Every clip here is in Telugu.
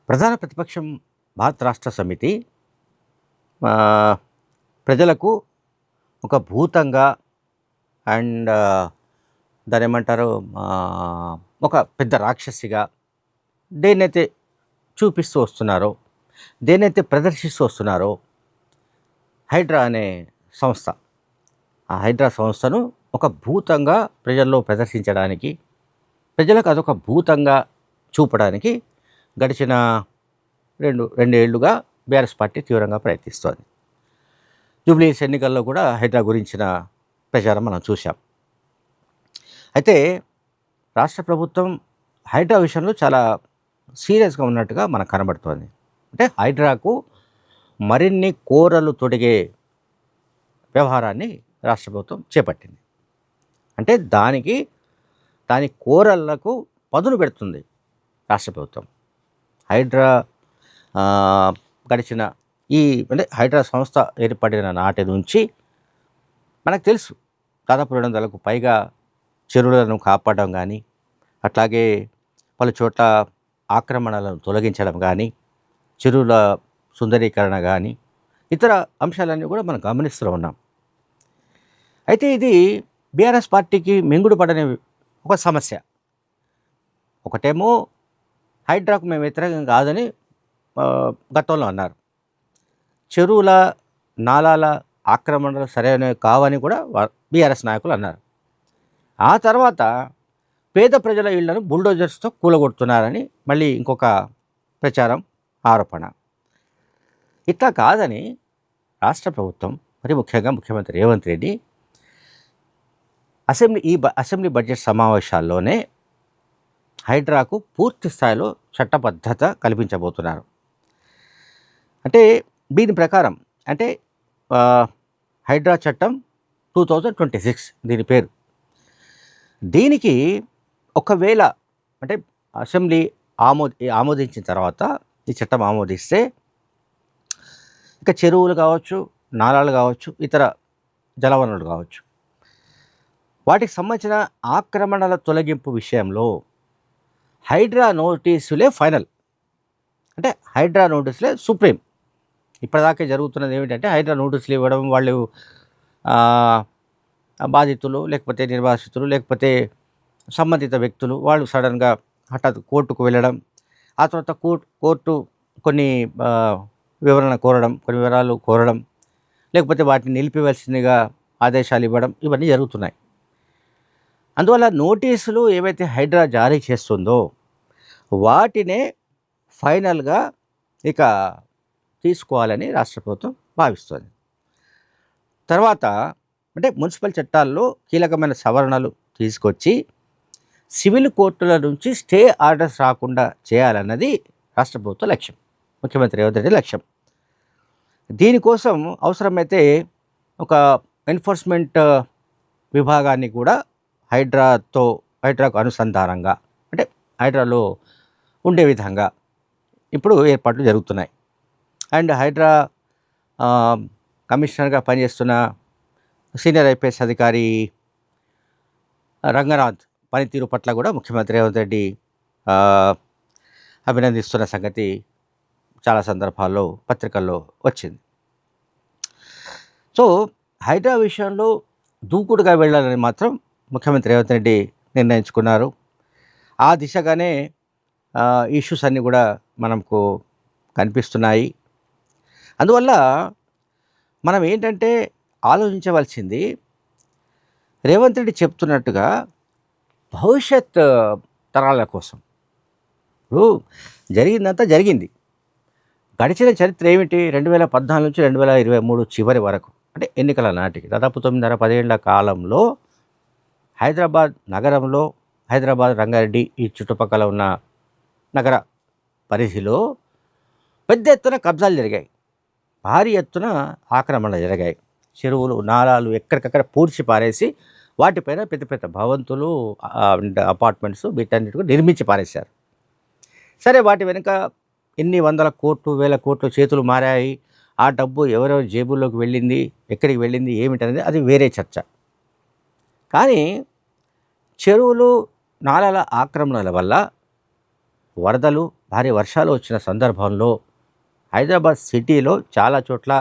ప్రధాన ప్రతిపక్షం భారత రాష్ట్ర సమితి ప్రజలకు ఒక భూతంగా అండ్ దాని ఏమంటారు ఒక పెద్ద రాక్షసిగా దేన్నైతే చూపిస్తూ వస్తున్నారో, దేన్నైతే ప్రదర్శిస్తూ వస్తున్నారో హైడ్రా అనే సంస్థ, ఆ హైడ్రా సంస్థను ఒక భూతంగా ప్రజల్లో ప్రదర్శించడానికి, ప్రజలకు అదొక భూతంగా చూపడానికి గడిచిన రెండేళ్లుగా బీఆర్ఎస్ పార్టీ తీవ్రంగా ప్రయత్నిస్తోంది. జూబ్లీహిల్స్ ఎన్నికల్లో కూడా హైడ్రా గురించిన ప్రచారం మనం చూసాం. అయితే రాష్ట్ర ప్రభుత్వం హైడ్రా విషయంలో చాలా సీరియస్గా ఉన్నట్టుగా మనకు కనబడుతోంది. అంటే హైడ్రాకు మరిన్ని కోరలు తొడిగే వ్యవహారాన్ని రాష్ట్ర ప్రభుత్వం చేపట్టింది. అంటే దాని కోరలకు పదును పెడుతుంది రాష్ట్ర ప్రభుత్వం. హైడ్రా గడిచిన అంటే హైడ్రా సంస్థ ఏర్పడిన నాటి నుంచి మనకు తెలుసు, దాదాపు 200కు పైగా చెరువులను కాపాడడం కానీ, అట్లాగే పలు చోట్ల ఆక్రమణలను తొలగించడం కానీ, చెరువుల సుందరీకరణ కానీ, ఇతర అంశాలన్నీ కూడా మనం గమనిస్తూ ఉన్నాం. అయితే ఇది బీఆర్ఎస్ పార్టీకి మింగుడు పడని ఒక సమస్య. ఒకటేమో హైడ్రాకు మేము వ్యతిరేకం కాదని గతంలో అన్నారు. చెరువుల నాలాల ఆక్రమణలు సరైనవి కావని కూడా బీఆర్ఎస్ నాయకులు అన్నారు. ఆ తర్వాత పేద ప్రజల ఇళ్లను బుల్డోజర్స్తో కూలగొడుతున్నారని మళ్ళీ ఇంకొక ప్రచారం, ఆరోపణ. ఇట్లా కాదని రాష్ట్ర ప్రభుత్వం, మరి ముఖ్యంగా ముఖ్యమంత్రి రేవంత్ రెడ్డి అసెంబ్లీ బడ్జెట్ సమావేశాల్లోనే హైడ్రాకు పూర్తి స్థాయిలో చట్టబద్ధత కల్పించబోతున్నారు. అంటే దీని ప్రకారం, అంటే హైడ్రా చట్టం 2026 దీని పేరు. దీనికి ఒకవేళ అంటే అసెంబ్లీ ఆమోదించిన తర్వాత, ఈ చట్టం ఆమోదిస్తే ఇక చెరువులు కావచ్చు, నాలాలు కావచ్చు, ఇతర జలవనరులు కావచ్చు, వాటికి సంబంధించిన ఆక్రమణల తొలగింపు విషయంలో హైడ్రా నోటీసులే ఫైనల్. అంటే హైడ్రా నోటీసులే సుప్రీం. ఇప్పటిదాకా జరుగుతున్నది ఏమిటంటే హైడ్రా నోటీసులు ఇవ్వడం, వాళ్ళు బాధితులు లేకపోతే నిర్వాసితులు లేకపోతే సంబంధిత వ్యక్తులు వాళ్ళు సడన్గా హఠాత్ కోర్టుకు వెళ్ళడం, ఆ తర్వాత కోర్టు కొన్ని వివరణ కోరడం, కొన్ని వివరాలు కోరడం, లేకపోతే వాటిని నిలిపివేయాల్సిందిగా ఆదేశాలు ఇవ్వడం, ఇవన్నీ జరుగుతున్నాయి. అందువల్ల నోటీసులు ఏవైతే హైడ్రా జారీ చేస్తుందో వాటినే ఫైనల్గా ఇక తీసుకోవాలని రాష్ట్ర ప్రభుత్వం భావిస్తుంది. తర్వాత అంటే మున్సిపల్ చట్టాల్లో కీలకమైన సవరణలు తీసుకొచ్చి సివిల్ కోర్టుల నుంచి స్టే ఆర్డర్స్ రాకుండా చేయాలన్నది రాష్ట్ర ప్రభుత్వ లక్ష్యం, ముఖ్యమంత్రి రేవంత్ రెడ్డి లక్ష్యం. దీనికోసం అవసరమైతే ఒక ఎన్ఫోర్స్మెంట్ విభాగాన్ని కూడా హైడ్రాకు అనుసంధానంగా, అంటే హైడ్రాలో ఉండే విధంగా ఇప్పుడు ఏర్పాట్లు జరుగుతున్నాయి. అండ్ హైడ్రా కమిషనర్గా పనిచేస్తున్న సీనియర్ ఐపీఎస్ అధికారి రంగనాథ్ పనితీరు పట్ల కూడా ముఖ్యమంత్రి రేవంత్ రెడ్డి అభినందిస్తున్న సంగతి చాలా సందర్భాల్లో పత్రికల్లో వచ్చింది. సో హైడ్రా విషయంలో దూకుడుగా వెళ్ళాలని మాత్రం ముఖ్యమంత్రి రేవంత్ రెడ్డి నిర్ణయించుకున్నారు. ఆ దిశగానే ఇష్యూస్ అన్నీ కూడా మనకు కనిపిస్తున్నాయి. అందువల్ల మనం ఏంటంటే ఆలోచించవలసింది, రేవంత్ రెడ్డి చెప్తున్నట్టుగా భవిష్యత్ తరాల కోసం. ఇప్పుడు జరిగిందంతా జరిగింది. గడిచిన చరిత్ర ఏమిటి? 2014 నుంచి 2023 చివరి వరకు, అంటే ఎన్నికల నాటికి దాదాపు 9.5 ఏళ్ల కాలంలో హైదరాబాద్ నగరంలో, హైదరాబాద్, రంగారెడ్డి ఈ చుట్టుపక్కల ఉన్న నగర పరిధిలో పెద్ద ఎత్తున కబ్జాలు జరిగాయి, భారీ ఎత్తున ఆక్రమణలు జరిగాయి. చెరువులు, నాలాలు ఎక్కడికక్కడ పూడ్చి పారేసి వాటిపైన పెద్ద పెద్ద భవంతులు, అపార్ట్మెంట్స్ వీటన్నిటిని నిర్మించి పారేశారు. సరే, వాటి వెనుక ఎన్ని వందల కోట్లు, వేల కోట్లు చేతులు మారాయి, ఆ డబ్బు ఎవరెవరి జేబుల్లోకి వెళ్ళింది, ఎక్కడికి వెళ్ళింది, ఏమిటనేది అది వేరే చర్చ. కానీ చెరువులు, నాలాల ఆక్రమణల వల్ల వరదలు, భారీ వర్షాలు వచ్చిన సందర్భంలో హైదరాబాద్ సిటీలో చాలా చోట్ల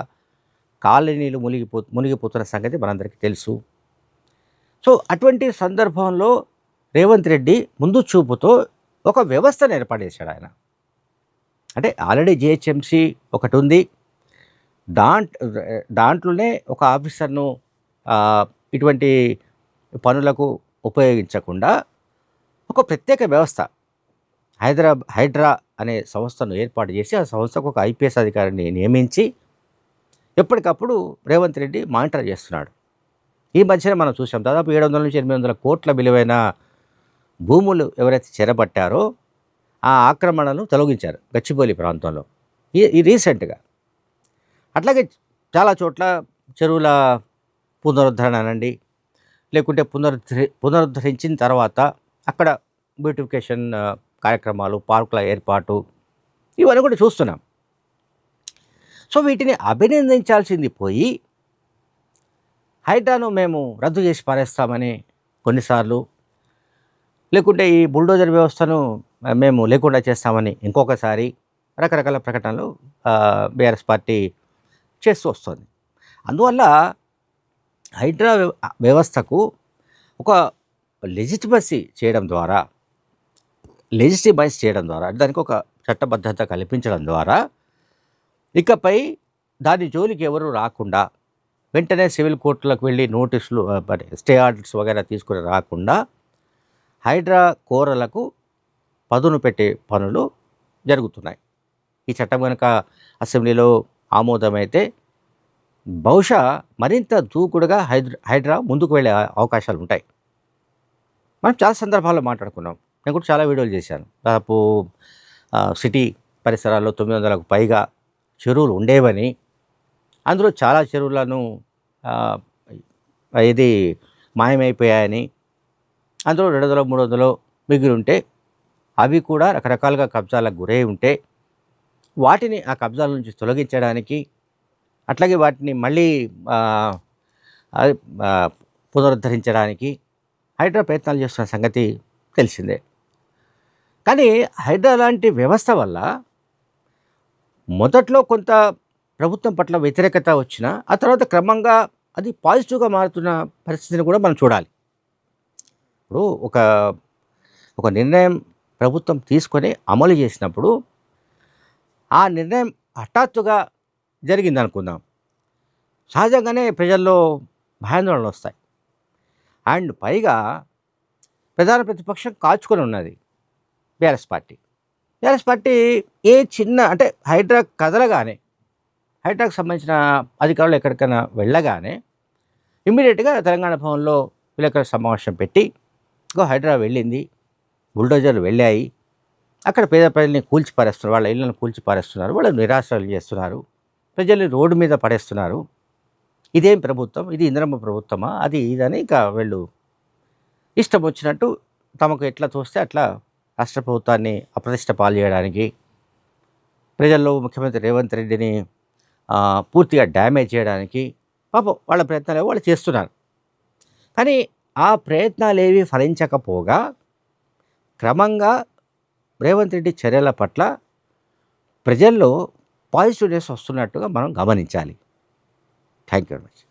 కాలనీలు మునిగిపోతున్న సంగతి మనందరికీ తెలుసు. సో అటువంటి సందర్భంలో రేవంత్ రెడ్డి ముందు చూపుతో ఒక వ్యవస్థను ఏర్పాటు చేశాడు ఆయన. అంటే ఆల్రెడీ జిహెచ్ఎంసీ ఒకటి ఉంది. దాంట్లోనే ఒక ఆఫీసర్ను ఇటువంటి పనులకు ఉపయోగించకుండా ఒక ప్రత్యేక వ్యవస్థ హైడ్రా అనే సంస్థను ఏర్పాటు చేసి ఆ సంస్థకు ఒక ఐపీఎస్ అధికారిని నియమించి ఎప్పటికప్పుడు రేవంత్ రెడ్డి మానిటర్ చేస్తున్నాడు. ఈ మధ్యన మనం చూసాం, దాదాపు 700 నుంచి 800 కోట్ల విలువైన భూములు ఎవరైతే చెరబట్టారో ఆ ఆక్రమణను తొలగించారు గచ్చిబౌలి ప్రాంతంలో ఈ రీసెంట్గా. అట్లాగే చాలా చోట్ల చెరువుల పునరుద్ధరణ అనండి, లేకుంటే పునరుద్ధరించిన తర్వాత అక్కడ బ్యూటిఫికేషన్ కార్యక్రమాలు, పార్కుల ఏర్పాటు, ఇవన్నీ కూడా చూస్తున్నాం. సో వీటిని అభినందించాల్సింది పోయి హైడ్రాను మేము రద్దు చేసి పారేస్తామని కొన్నిసార్లు, లేకుంటే ఈ బుల్డోజర్ వ్యవస్థను మేము లేకుండా చేస్తామని ఇంకొకసారి రకరకాల ప్రకటనలు బీఆర్ఎస్ పార్టీ చేస్తూ వస్తుంది. అందువల్ల హైడ్రా వ్యవస్థకు ఒక లెజిటిమైజ్ చేయడం ద్వారా దానికి ఒక చట్టబద్ధత కల్పించడం ద్వారా ఇకపై దాని జోలికి ఎవరు రాకుండా, వెంటనే సివిల్ కోర్టులకు వెళ్ళి నోటీసులు, స్టే ఆర్డర్స్ వగైరా తీసుకుని రాకుండా హైడ్రా కోరలకు పదును పెట్టే పనులు జరుగుతున్నాయి. ఈ చట్టం కనుక అసెంబ్లీలో ఆమోదమైతే బహుశా మరింత దూకుడుగా హైడ్రా ముందుకు వెళ్ళే అవకాశాలు ఉంటాయి. మనం చాలా సందర్భాల్లో మాట్లాడుకున్నాం. నేను కూడా చాలా వీడియోలు చేశాను. దాదాపు సిటీ పరిసరాల్లో 900కు పైగా చెరువులు ఉండేవని, అందులో చాలా చెరువులను ఇది మాయమైపోయాయని, అందులో 200 300 మిగిలి ఉంటే అవి కూడా రకరకాలుగా కబ్జాలకు గురై ఉంటే వాటిని ఆ కబ్జాల నుంచి తొలగించడానికి, అట్లాగే వాటిని మళ్ళీ పునరుద్ధరించడానికి హైడ్రా ప్రయత్నాలు చేస్తున్న సంగతి తెలిసిందే. కానీ హైడ్రా లాంటి వ్యవస్థ వల్ల మొదట్లో కొంత ప్రభుత్వం పట్ల వ్యతిరేకత వచ్చినా ఆ తర్వాత క్రమంగా అది పాజిటివ్గా మారుతున్న పరిస్థితిని కూడా మనం చూడాలి. ఇప్పుడు ఒక నిర్ణయం ప్రభుత్వం తీసుకొని అమలు చేసినప్పుడు ఆ నిర్ణయం హఠాత్తుగా జరిగింది అనుకుందాం, సహజంగానే ప్రజల్లో భయాందోళనలు వస్తాయి. అండ్ పైగా ప్రధాన ప్రతిపక్షం కాచుకొని ఉన్నది బీఆర్ఎస్ పార్టీ. ఏ చిన్న అంటే హైడ్రా కదలగానే, హైడ్రాకు సంబంధించిన అధికారులు ఎక్కడికైనా వెళ్ళగానే ఇమ్మీడియట్గా తెలంగాణ భవన్లో విలేకరుల సమావేశం పెట్టి హైడ్రా వెళ్ళింది, బుల్డోజర్లు వెళ్ళాయి, అక్కడ పేద ప్రజల్ని కూల్చిపారేస్తున్నారు, వాళ్ళ ఇళ్లను కూల్చిపారేస్తున్నారు, వాళ్ళు నిరాశ్రయాలు చేస్తున్నారు, ప్రజల్ని రోడ్డు మీద పడేస్తున్నారు, ఇదేం ప్రభుత్వం, ఇది ఇందిరమ్మ ప్రభుత్వమా, అది ఇదని ఇంకా వీళ్ళు ఇష్టం వచ్చినట్టు తమకు ఎట్లా తోస్తే అట్లా రాష్ట్ర ప్రభుత్వాన్ని అప్రతిష్ట పాలు చేయడానికి, ప్రజల్లో ముఖ్యమంత్రి రేవంత్ రెడ్డిని పూర్తిగా డ్యామేజ్ చేయడానికి పాపం వాళ్ళ ప్రయత్నాలు వాళ్ళు చేస్తున్నారు. కానీ ఆ ప్రయత్నాలు ఏవి ఫలించకపోగా క్రమంగా రేవంత్ రెడ్డి చర్యల పట్ల ప్రజల్లో పాజిటివ్నెస్ వస్తున్నట్టుగా మనం గమనించాలి. Thank you very much.